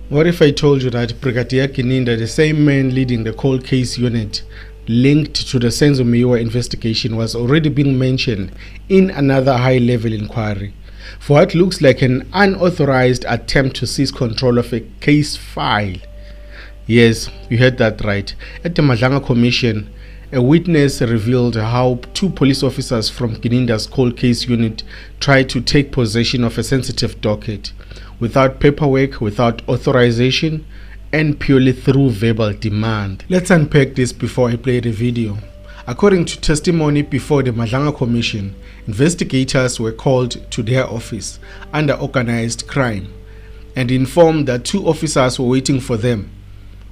What if I told you that Brigadier Gininda, the same man leading the cold case unit linked to the Senzo Meyiwa investigation, was already being mentioned in another high-level inquiry for what looks like an unauthorized attempt to seize control of a case file? Yes, you heard that right. At the Madlanga Commission, a witness revealed how two police officers from Gininda's cold case unit tried to take possession of a sensitive docket without paperwork, without authorization, and purely through verbal demand. Let's unpack this before I play the video. According to testimony before the Madlanga Commission, investigators were called to their office under organized crime and informed that two officers were waiting for them.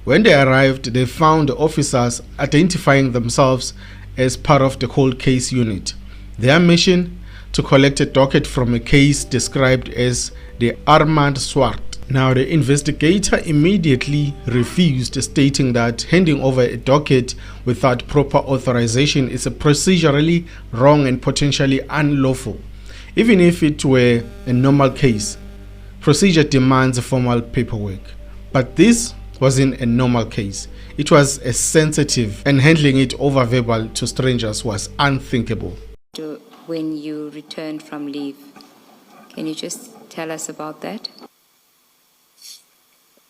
When they arrived, they found the officers identifying themselves as part of the cold case unit. Their mission? To collect a docket from a case described as the Armand Swart. Now, the investigator immediately refused, stating that handing over a docket without proper authorization is a procedurally wrong and potentially unlawful. Even if it were a normal case, procedure demands formal paperwork. But this wasn't a normal case. It was a sensitive, and handling it over verbal to strangers was unthinkable. When you returned from leave, can you just tell us about that?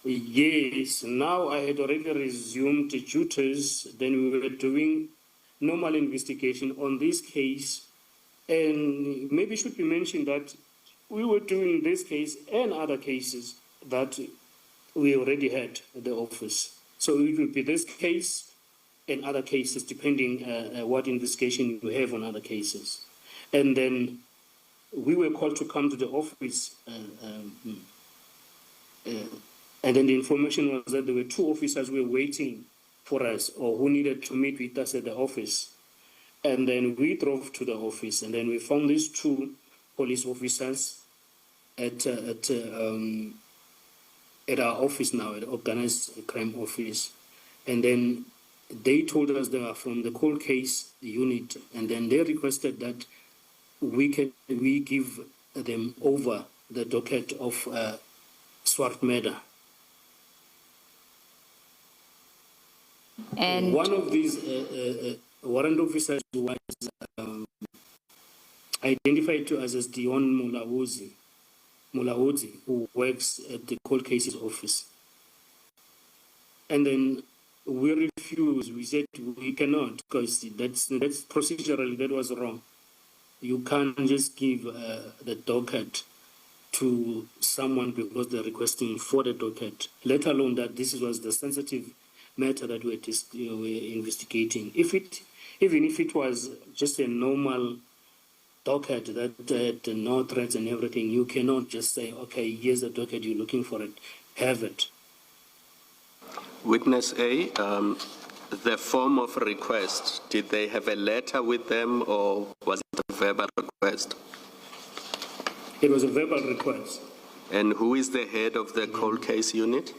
Yes, now I had already resumed duties. Then we were doing normal investigation on this case. And maybe it should be mentioned that we were doing this case and other cases that we already had at the office. So it will be this case and other cases, depending what investigation you have on other cases. And then we were called to come to the office, and then the information was that there were two officers who were waiting for us, or who needed to meet with us at the office. And then we drove to the office, and then we found these two police officers at our office now, at the organized crime office. And then they told us they are from the cold case unit, and then they requested that we give them over the docket of Swart murder. And one of these warrant officers was identified to us as Dion Mulaudzi, who works at the cold cases office. And then we refused. We said we cannot, because that's procedurally that was wrong. You can't just give the docket to someone because they're requesting for the docket, let alone that this was the sensitive matter that we're investigating. Even if it was just a normal docket that had no threats and everything, you cannot just say, okay, here's the docket, you're looking for it, have it. Witness A, the form of request, did they have a letter with them, or was it a verbal request? It was a verbal request. And who is the head of the cold case unit?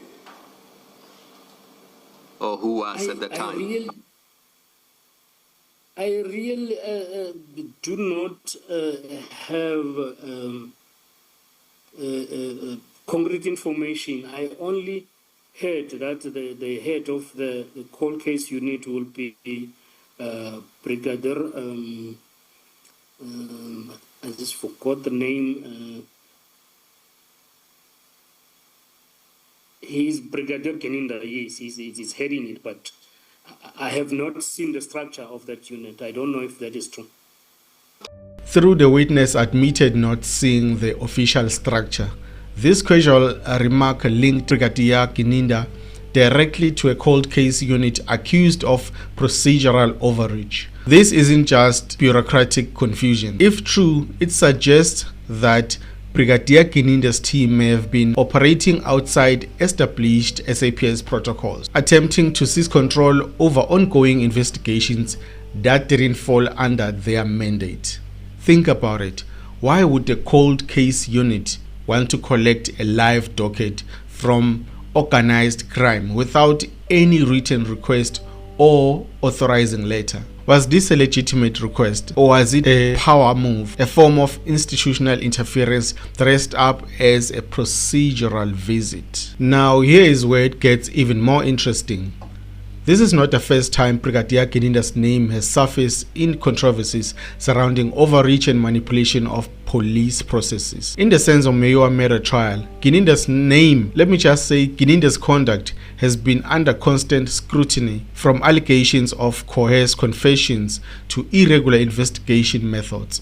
Or who was at the time? I really do not have concrete information. I only heard that the head of the cold case unit will be Brigadier, I just forgot the name. He's Brigadier Gininda, yes, he's heading it, but I have not seen the structure of that unit. I don't know if that is true. Through the witness admitted not seeing the official structure, this casual remark linked Brigadier Gininda directly to a cold case unit accused of procedural overreach. This isn't just bureaucratic confusion. If true, it suggests that Brigadier Gininda's team may have been operating outside established SAPS protocols, attempting to seize control over ongoing investigations that didn't fall under their mandate. Think about it. Why would the cold case unit want to collect a live docket from organized crime without any written request or authorizing letter. Was this a legitimate request, or was it a power move, a form of institutional interference dressed up as a procedural visit? Now here is where it gets even more interesting. This is not the first time Brigadier Gininda's name has surfaced in controversies surrounding overreach and manipulation of police processes. In the Senzo Meyiwa murder trial, Gininda's name, let me just say Gininda's conduct, has been under constant scrutiny, from allegations of coerced confessions to irregular investigation methods,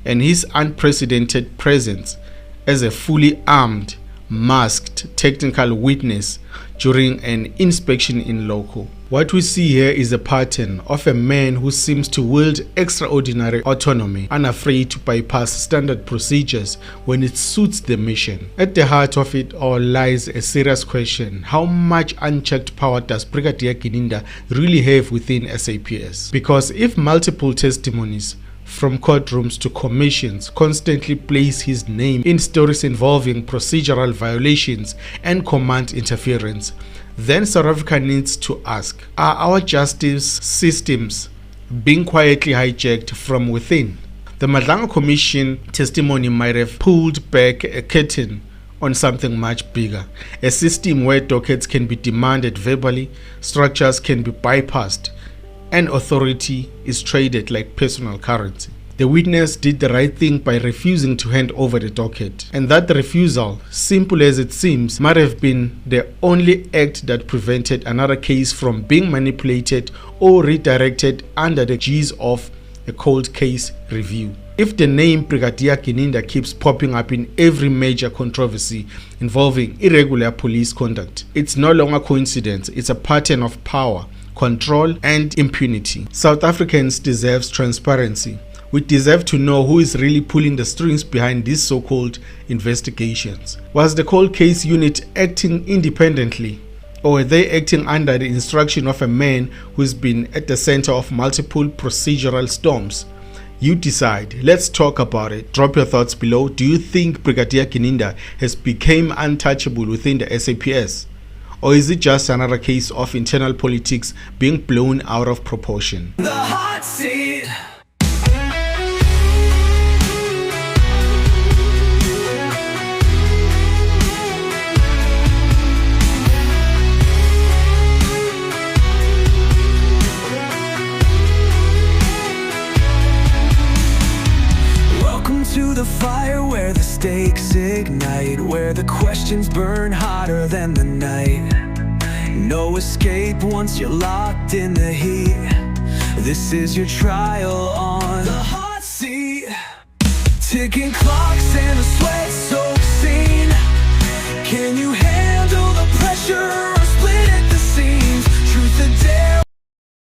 and his unprecedented presence as a fully armed, masked technical witness during an inspection in loco. What we see here is a pattern of a man who seems to wield extraordinary autonomy, unafraid to bypass standard procedures when it suits the mission. At the heart of it all lies a serious question: how much unchecked power does Brigadier Gininda really have within SAPS? Because if multiple testimonies from courtrooms to commissions constantly place his name in stories involving procedural violations and command interference, then South Africa needs to ask, are our justice systems being quietly hijacked from within? The Madlanga Commission testimony might have pulled back a curtain on something much bigger, a system where dockets can be demanded verbally, structures can be bypassed, and authority is traded like personal currency. The witness did the right thing by refusing to hand over the docket, and that refusal, simple as it seems, might have been the only act that prevented another case from being manipulated or redirected under the guise of a cold case review. If the name Brigadier Gininda keeps popping up in every major controversy involving irregular police conduct, it's no longer coincidence, it's a pattern of power, control, and impunity. South Africans deserve transparency. We deserve to know who is really pulling the strings behind these so-called investigations. Was the cold case unit acting independently, or were they acting under the instruction of a man who's been at the center of multiple procedural storms? You decide. Let's talk about it. Drop your thoughts below. Do you think Brigadier Gininda has become untouchable within the SAPS? Or is it just another case of internal politics being blown out of proportion? The hot seat. Welcome to the fire where the stakes ignite, where the questions burn hotter than the night. No escape once you're locked in the heat. This is your trial on the hot seat. Ticking clocks and a sweat-soaked scene. Can you